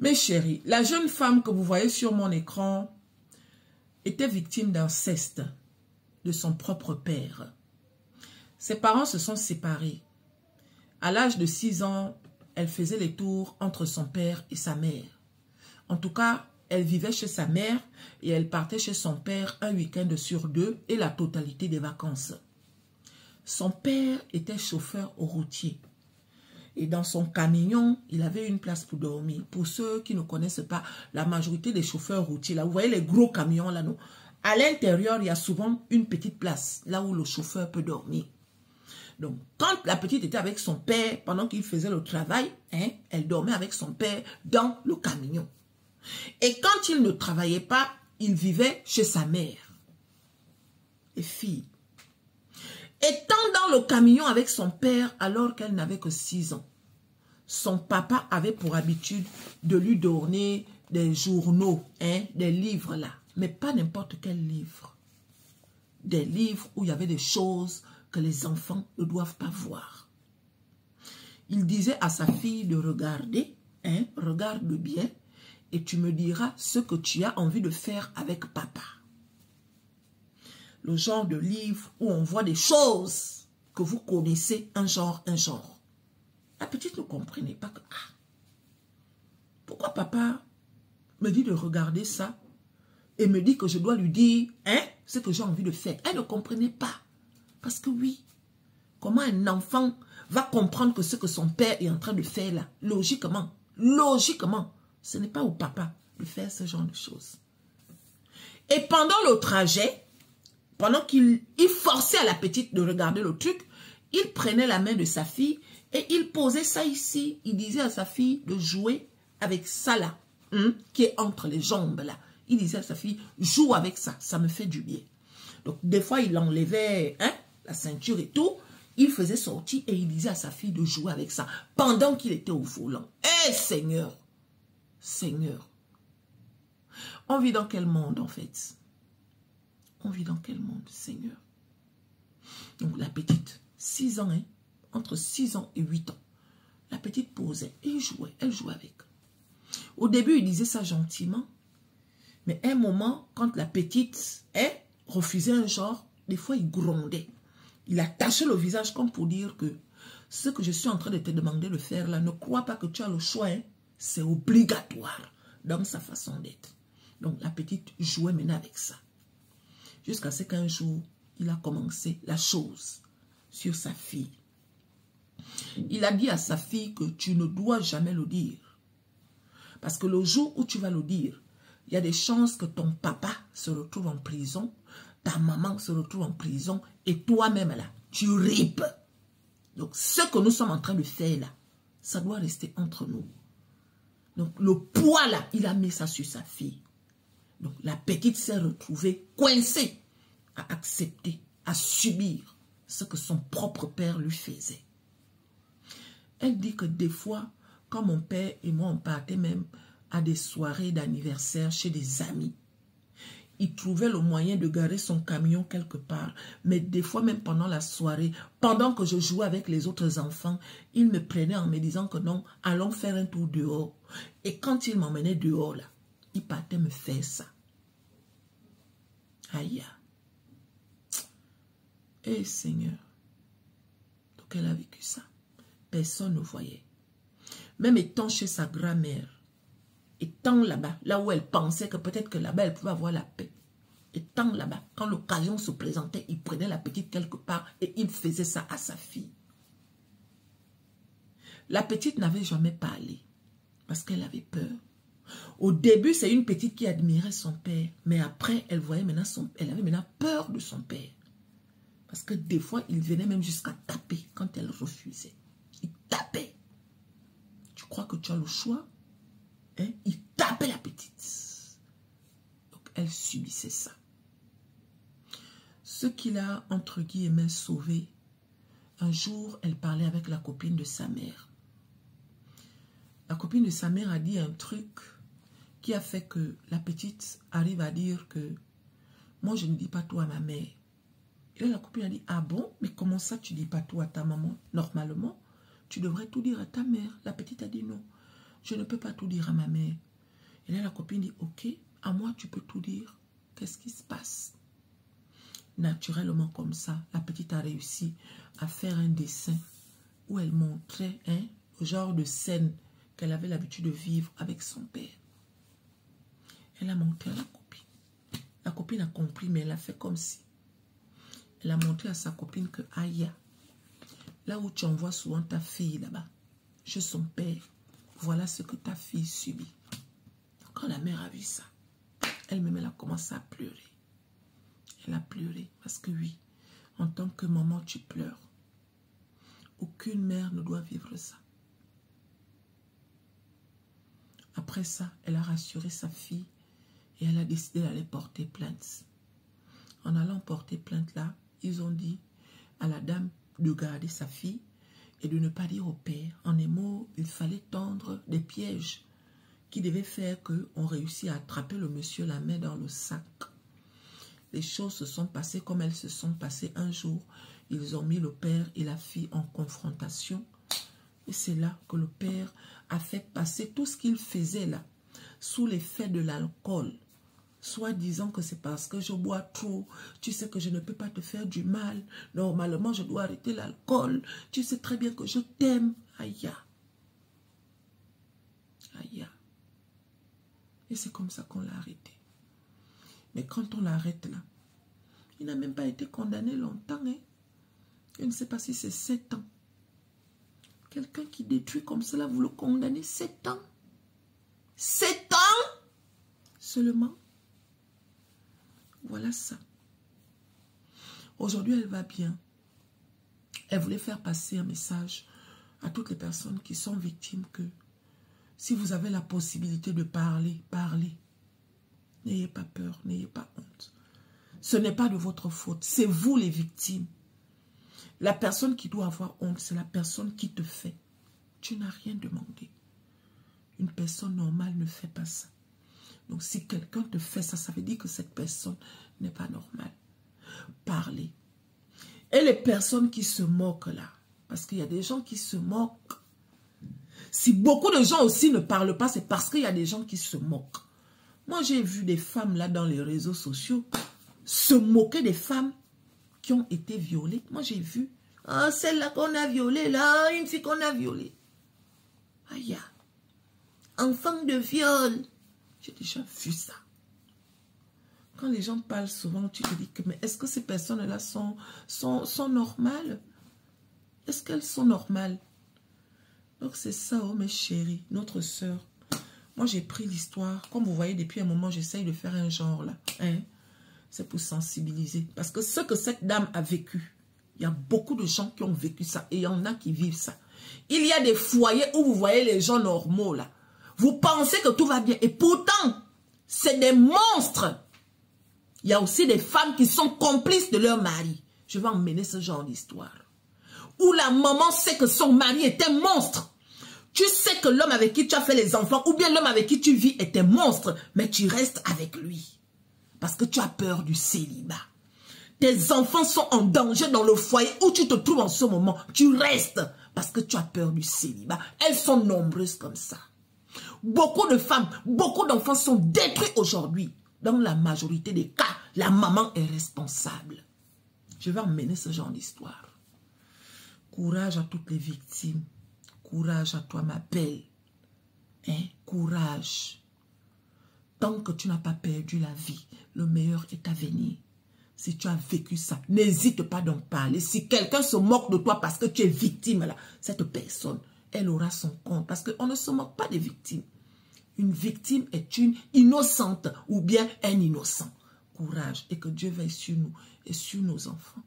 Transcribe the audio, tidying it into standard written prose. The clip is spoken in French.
Mes chéris, la jeune femme que vous voyez sur mon écran était victime d'inceste de son propre père. Ses parents se sont séparés. À l'âge de 6 ans, elle faisait les tours entre son père et sa mère. En tout cas, elle vivait chez sa mère et elle partait chez son père un week-end sur 2 et la totalité des vacances. Son père était chauffeur routier. Et dans son camion, il avait une place pour dormir. Pour ceux qui ne connaissent pas, la majorité des chauffeurs routiers, là, vous voyez les gros camions là, non? À l'intérieur, il y a souvent une petite place, là où le chauffeur peut dormir. Donc, quand la petite était avec son père, pendant qu'il faisait le travail, elle dormait avec son père dans le camion. Et quand il ne travaillait pas, il vivait chez sa mère. Les filles. Étant dans le camion avec son père alors qu'elle n'avait que 6 ans, son papa avait pour habitude de lui donner des journaux, des livres là, mais pas n'importe quel livre. Des livres où il y avait des choses que les enfants ne doivent pas voir. Il disait à sa fille de regarder, regarde bien, et tu me diras ce que tu as envie de faire avec papa. Le genre de livre où on voit des choses que vous connaissez, un genre. La petite ne comprenait pas que, pourquoi papa me dit de regarder ça et me dit que je dois lui dire, ce que j'ai envie de faire. Elle ne comprenait pas. Parce que oui, comment un enfant va comprendre que ce que son père est en train de faire là, logiquement, ce n'est pas au papa de faire ce genre de choses. Et pendant le trajet, pendant qu'il forçait à la petite de regarder le truc, il prenait la main de sa fille et il posait ça ici. Il disait à sa fille de jouer avec ça là, qui est entre les jambes là. Il disait à sa fille, joue avec ça, ça me fait du bien. Donc des fois il enlevait la ceinture et tout, il faisait sortir et il disait à sa fille de jouer avec ça pendant qu'il était au volant. Eh Seigneur, Seigneur, on vit dans quel monde en fait? On vit dans quel monde, Seigneur? Donc la petite, 6 ans, entre 6 ans et 8 ans, la petite posait et elle jouait avec. Au début, il disait ça gentiment, mais à un moment, quand la petite refusait un genre, des fois il grondait. Il attachait le visage comme pour dire que ce que je suis en train de te demander de faire là, ne crois pas que tu as le choix, c'est obligatoire dans sa façon d'être. Donc la petite jouait maintenant avec ça. Jusqu'à ce qu'un jour, il a commencé la chose sur sa fille. Il a dit à sa fille que tu ne dois jamais le dire. Parce que le jour où tu vas le dire, il y a des chances que ton papa se retrouve en prison, ta maman se retrouve en prison et toi-même là, tu ripes. Donc ce que nous sommes en train de faire là, ça doit rester entre nous. Donc le poids là, il a mis ça sur sa fille. Donc la petite s'est retrouvée coincée à accepter, à subir ce que son propre père lui faisait. Elle dit que des fois, quand mon père et moi on partait même à des soirées d'anniversaire chez des amis, il trouvait le moyen de garer son camion quelque part. Mais des fois, même pendant la soirée, pendant que je jouais avec les autres enfants, il me prenait en me disant que non, allons faire un tour dehors. Et quand il m'emmenait dehors, là, il partait me faire ça. Aïe. Eh Seigneur. Donc elle a vécu ça. Personne ne voyait. Même étant chez sa grand-mère, étant là-bas, là où elle pensait que peut-être que là-bas, elle pouvait avoir la paix. Étant là-bas, quand l'occasion se présentait, il prenait la petite quelque part et il faisait ça à sa fille. La petite n'avait jamais parlé parce qu'elle avait peur. Au début, c'est une petite qui admirait son père, mais après, elle voyait maintenant elle avait maintenant peur de son père. Parce que des fois, il venait même jusqu'à taper quand elle refusait. Il tapait. Tu crois que tu as le choix? Il tapait la petite. Donc, elle subissait ça. Ce qui l'a, entre guillemets, sauvé, un jour, elle parlait avec la copine de sa mère. La copine de sa mère a dit un truc qui a fait que la petite arrive à dire que moi, je ne dis pas tout à ma mère. Et là, la copine a dit, ah bon, mais comment ça, tu ne dis pas tout à ta maman? Normalement, tu devrais tout dire à ta mère. La petite a dit non. je ne peux pas tout dire à ma mère. Et là, la copine dit, ok, à moi, tu peux tout dire. Qu'est-ce qui se passe? Naturellement, comme ça, la petite a réussi à faire un dessin où elle montrait le genre de scène qu'elle avait l'habitude de vivre avec son père. Elle a montré à la copine. La copine a compris, mais elle a fait comme si. Elle a montré à sa copine que, aïe, là où tu envoies souvent ta fille là-bas, chez son père, voilà ce que ta fille subit. Quand la mère a vu ça, elle-même, elle a commencé à pleurer. Elle a pleuré parce que oui, en tant que maman, tu pleures. Aucune mère ne doit vivre ça. Après ça, elle a rassuré sa fille et elle a décidé d'aller porter plainte. En allant porter plainte là, ils ont dit à la dame de garder sa fille et de ne pas dire au père. En des mots, il fallait tendre des pièges qui devaient faire qu'on réussit à attraper le monsieur la main dans le sac. Les choses se sont passées comme elles se sont passées un jour. Ils ont mis le père et la fille en confrontation. Et c'est là que le père a fait passer tout ce qu'il faisait là, sous l'effet de l'alcool. Soit disant que c'est parce que je bois trop, tu sais que je ne peux pas te faire du mal. Normalement, je dois arrêter l'alcool. Tu sais très bien que je t'aime. Aïe. Aïe. Et c'est comme ça qu'on l'a arrêté. Mais quand on l'arrête là, il n'a même pas été condamné longtemps. Hein? Je ne sais pas si c'est 7 ans. Quelqu'un qui détruit comme cela, vous le condamnez 7 ans. 7 ans seulement. Voilà ça. Aujourd'hui, elle va bien. Elle voulait faire passer un message à toutes les personnes qui sont victimes que si vous avez la possibilité de parler, parlez. N'ayez pas peur, n'ayez pas honte. Ce n'est pas de votre faute, c'est vous les victimes. La personne qui doit avoir honte, c'est la personne qui te fait. Tu n'as rien demandé. Une personne normale ne fait pas ça. Donc si quelqu'un te fait ça, ça veut dire que cette personne n'est pas normale. Parlez. Et les personnes qui se moquent là, parce qu'il y a des gens qui se moquent. Si beaucoup de gens aussi ne parlent pas, c'est parce qu'il y a des gens qui se moquent. Moi, j'ai vu des femmes là dans les réseaux sociaux se moquer des femmes qui ont été violées. Moi, j'ai vu. Ah, celle-là qu'on a violée, là, une fille qu'on a violée. Aïe. Enfant de viol. J'ai déjà vu ça. Quand les gens parlent souvent, tu te dis que, mais est-ce que ces personnes-là sont normales? Est-ce qu'elles sont normales? Donc c'est ça, oh mes chéris, notre sœur. Moi j'ai pris l'histoire. Comme vous voyez, depuis un moment, j'essaye de faire un genre là. Hein? C'est pour sensibiliser. Parce que ce que cette dame a vécu, il y a beaucoup de gens qui ont vécu ça. Et il y en a qui vivent ça. Il y a des foyers où vous voyez les gens normaux là. Vous pensez que tout va bien. Et pourtant, c'est des monstres. Il y a aussi des femmes qui sont complices de leur mari. Je vais emmener ce genre d'histoire. Où la maman sait que son mari est un monstre. Tu sais que l'homme avec qui tu as fait les enfants, ou bien l'homme avec qui tu vis est un monstre, mais tu restes avec lui. Parce que tu as peur du célibat. Tes enfants sont en danger dans le foyer où tu te trouves en ce moment. Tu restes parce que tu as peur du célibat. Elles sont nombreuses comme ça. Beaucoup de femmes, beaucoup d'enfants sont détruits aujourd'hui. Dans la majorité des cas, la maman est responsable. Je vais emmener ce genre d'histoire. Courage à toutes les victimes. Courage à toi, ma belle. Hein? Courage. Tant que tu n'as pas perdu la vie, le meilleur est à venir. Si tu as vécu ça, n'hésite pas d'en parler. Si quelqu'un se moque de toi parce que tu es victime, là, cette personne, elle aura son compte. Parce qu'on ne se moque pas des victimes. Une victime est une innocente ou bien un innocent. Courage et que Dieu veille sur nous et sur nos enfants.